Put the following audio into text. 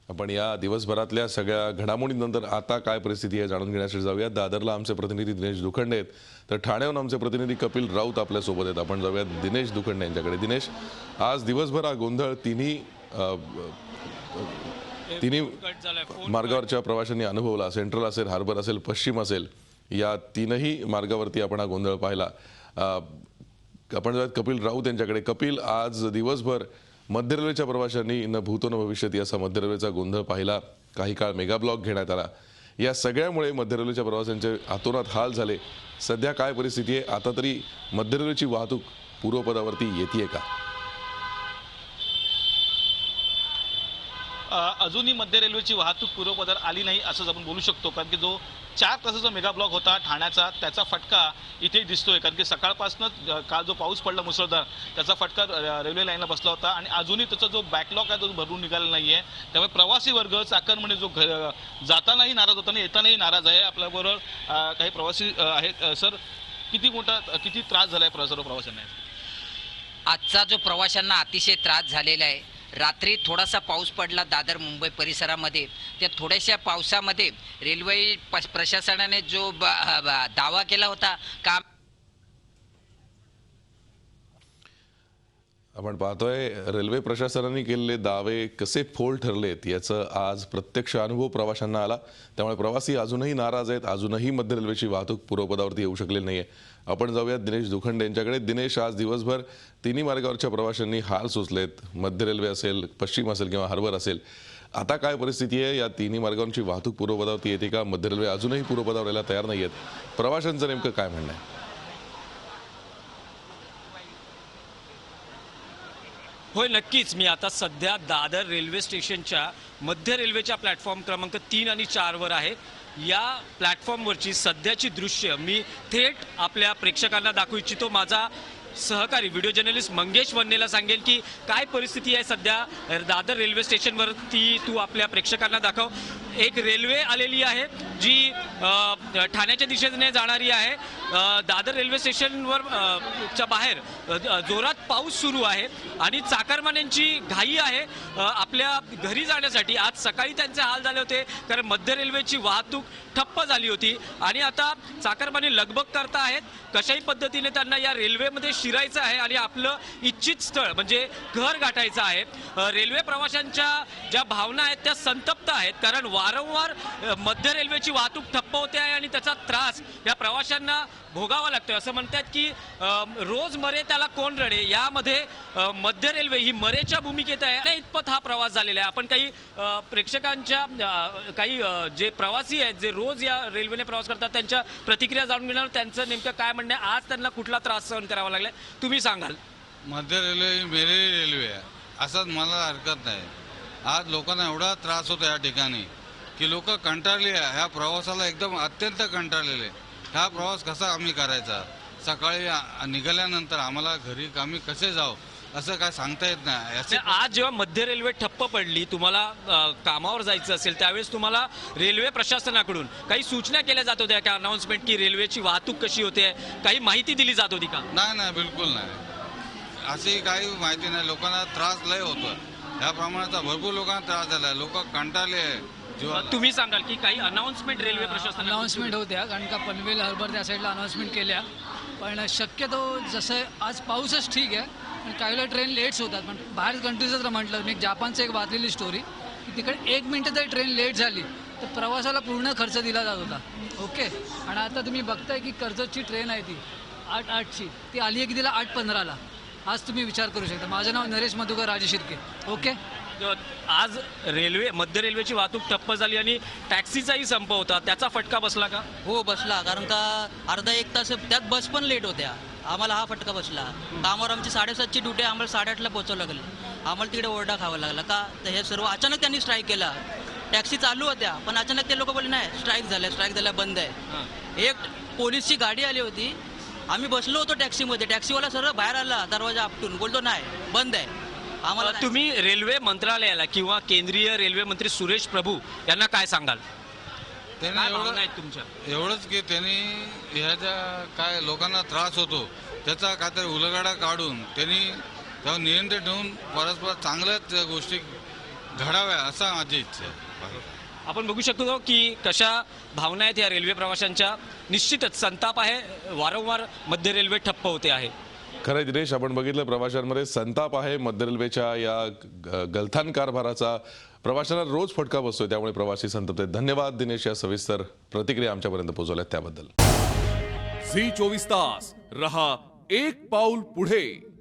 आपण या दिवसभरातल्या सगळ्या घडामोडींनंतर आता काय परिस्थिती आहे जाणून घेण्यासाठी जाऊया। दादरला आमचे प्रतिनिधी दिनेश दुखंडे आहेत, तर ठाण्याहून आमचे प्रतिनिधी कपिल राऊत आपल्या सोबत आहेत। आपण जाऊयात दिनेश दुखंडे यांच्याकडे। दिनेश, आज दिवसभर हा गोंधळ तिन्ही मार्गावरच्या प्रवाशांनी अनुभवला। सेंट्रल असेल, हार्बर असेल, पश्चिम असेल, या तीनही मार्गावरती आपण हा गोंधळ पाहिला। आपण जाऊयात कपिल राऊत यांच्याकडे। कपिल, आज दिवसभर मध्य रेल्वेच्या प्रवाशांनी न भूतो न भविष्यती असा मध्य रेल्वेचा गोंधळ पाहिला। काही काळ मेगा ब्लॉक घेण्यात आला। या सगळ्यामुळे मध्य रेल्वेच्या प्रवाशांचे अतोनात हाल झाले। सध्या काय परिस्थिती आहे? आता तरी मध्य रेल्वेची वाहतूक पूर्वपदावरती येते का? अजूनही मध्य रेल्वेची वाहतूक पूर्वपदावर आली नाही असंच आपण बोलू शकतो, कारण की जो 4 तासाचा मेगा ब्लॉक होता ठाण्याचा, त्याचा फटका इथे दिसतोय। कारण की सकाळपासून काल जो पाऊस पडला मुसळधार, त्याचा फटका रेल्वे लाईनला बसला होता आणि अजूनही त्याचा जो बॅकलॉग आहे तो भरून निघालेला नाहीये। त्यामुळे प्रवासी वर्ग चाकरमानी जो जातानाही नाराज होता आणि येतानाही नाराज आहे। आपल्याबरोबर काही प्रवासी आहेत। सर, किती त्रास झालाय सर्व प्रवाशांना? आजचा जो प्रवाशांना अतिशय त्रास झालेला आहे। रात्री थोडासा पाऊस पडला दादर मुंबई परिसरामध्ये। त्या थोड्याशा पावसामध्ये रेल्वे प्रशासनाने जो दावा केला होता काम आपण पाहतोय रेल्वे प्रशासनाने केलेले दावे कसे फोल ठरलेत याचा आज प्रत्यक्ष अनुभव प्रवाशांना आला। त्यामुळे प्रवासी अजूनही नाराज आहेत, अजूनही मध्य रेल्वेची वाहतूक पूर्वपदावरती येऊ शकलेली नाहीये। आपण जाऊयात दिनेश दुखंडे यांच्याकडे। दिनेश, आज दिवसभर तिन्ही मार्गावरच्या प्रवाशांनी हाल सोसलेत। मध्य रेल्वे असेल, पश्चिम असेल किंवा हार्बर असेल, आता काय परिस्थिती आहे? या तिन्ही मार्गावरची वाहतूक पूर्वपदावरती येते का? मध्य रेल्वे अजूनही पूर्वपदावर यायला तयार नाहीयेत। प्रवाशांचं नेमकं काय म्हणणं आहे? होय, नक्कीच। मी आता सध्या दादर रेल्वे स्टेशनच्या मध्य रेल्वेच्या प्लॅटफॉर्म क्रमांक 3 आणि 4 वर आहे। या प्लॅटफॉर्मवरची सध्याची दृश्य मी थेट आपल्या प्रेक्षकांना दाखवू इच्छितो। माझा सहकारी व्हिडिओ जर्नलिस्ट मंगेश वन्नेला सांगेल की काय परिस्थिती आहे सध्या दादर रेल्वे स्टेशनवर, ती तू आपल्या प्रेक्षकांना दाखव। एक रेल्वे आलेली आहे जी ठाण्याच्या दिशेने जाणारी आहे। दादर रेल्वे स्टेशनवर च्या बाहेर जोरात पाऊस सुरू आहे आणि चाकरमान्यांची घाई आहे आपल्या घरी जाण्यासाठी। आज सकाळी त्यांचे हाल झाले होते कारण मध्य रेल्वेची वाहतूक ठप्प झाली होती आणि आता चाकरमानी लगबग करता आहेत। कशाही पद्धतीने त्यांना या रेल्वेमध्ये शिरायचं आहे आणि आपलं इच्छित स्थळ म्हणजे घर गाठायचं आहे। रेल्वे प्रवाशांच्या ज्या भावना आहेत त्या संतप्त आहेत, कारण वारंवार मध्य रेल्वेची वाहतूक ठप्प होते आहे आणि त्याचा त्रास या प्रवाशांना भोगावा लागतोय। असं म्हणतात की रोज मरे त्याला कोण रडे, यामध्ये मध्य रेल्वे ही मरेच्या भूमिकेत आहे। इतपत हा प्रवास झालेला आहे। आपण काही प्रेक्षकांच्या काही जे प्रवासी आहेत जे रोज या रेल्वेने प्रवास करतात त्यांच्या प्रतिक्रिया जाणून घेणार, त्यांचं नेमकं काय म्हणणं आहे, आज त्यांना कुठला त्रास सहन करावा लागलाय तुम्ही सांगाल? मध्य रेल्वे ही मेरी रेल्वे आहे असंच मला हरकत नाही। आज लोकांना एवढा त्रास होतो या ठिकाणी की लोक कंटाळले आहे ह्या प्रवासाला, एकदम अत्यंत कंटाळलेले। हा प्रवास कसा आम्ही करायचा? सकाळी निघाल्यानंतर आम्हाला घरी आम्ही कसे जाऊ असं काय सांगता येत नाही। आज जेव्हा मध्य रेल्वे ठप्प पडली, तुम्हाला कामावर जायचं असेल त्यावेळेस तुम्हाला रेल्वे प्रशासनाकडून काही सूचना केल्या जात होत्या का? अनाउन्समेंट की रेल्वेची वाहतूक कशी होते, काही माहिती दिली जात होती का? नाही, बिलकुल नाही। अशी काही माहिती नाही। लोकांना त्रास लय होतो ह्या प्रमाणाचा, भरपूर लोकांना त्रास झाला, लोक कंटाळले आहे। तुम्ही सांगाल की काही अनाउन्समेंट रेल्वे प्रशासन अनाउन्समेंट होत्या, कारण का पनवेल हार्बर त्या साईडला अनाउन्समेंट केल्या, पण शक्यतो जसं आज पाऊसच ठीक आहे पण काही वेळेला ट्रेन लेट्स होतात। पण बाहेर कंट्रीचं जर म्हटलं, मी जापानचं एक वाचलेली स्टोरी की तिकडे 1 मिनिट जर ट्रेन लेट झाली तर प्रवासाला पूर्ण खर्च दिला जात होता। ओके, आणि आता तुम्ही बघताय की कर्जतची ट्रेन आहे ती 8:08ची, ती आली आहे की तिला 8:15ला। आज तुम्ही विचार करू शकता। माझं नाव नरेश मधुकर राजे शिर्के। ओके, आज मध्य रेल्वेची वाहतूक ठप्प झाली आणि टॅक्सीचाही संप होता, त्याचा फटका बसला का? हो बसला, कारण का अर्धा 1 तास त्यात बस पण लेट होत्या, आम्हाला हा फटका बसला। कामावर आमची 7:30ची ड्युटी, आम्हाला 8:30ला पोहोचावं लागलं। आम्हाला तिकडे ओरडा खावा लागला का? तर हे सर्व अचानक त्यांनी स्ट्राईक केला। टॅक्सी चालू होत्या पण अचानक ते लोक बोलले नाही स्ट्राईक झाल्या बंद आहे। एक पोलीसची गाडी आली होती, आम्ही बसलो होतो टॅक्सीमध्ये, टॅक्सीवाला सरळ बाहेर आला दरवाजा आपटून, बोलतो नाही बंद आहे आम्हाला। तुम्ही रेल्वे मंत्रालयाला किंवा केंद्रीय रेल्वे मंत्री सुरेश प्रभू यांना काय सांगाल? एवढंच की त्यांनी ह्याच्या काय लोकांना त्रास होतो त्याचा काहीतरी उलगडा काढून त्यांनी नियंत्रण ठेवून परस्पर चांगल्याच गोष्टी घडाव्या असा माझी इच्छा आहे. आपण बघू शकतो की कशा भावना आहेत या रेल्वे प्रवाशांच्या. निश्चितच संताप आहे, वारंवार मध्य रेल्वे ठप्प होते आहे. खरंय दिनेश, आपण बघितलं प्रवाशांमध्ये संताप आहे मध्य रेल्वेच्या या गलथान कारभाराचा. प्रवाशांना रोज फटका बसतोय, त्यामुळे प्रवासी संतप्त आहेत. धन्यवाद दिनेश, या सविस्तर प्रतिक्रिया आमच्यापर्यंत पोहोचवल्यात त्याबद्दल. झी 24 तास रहा एक पाऊल पुढे.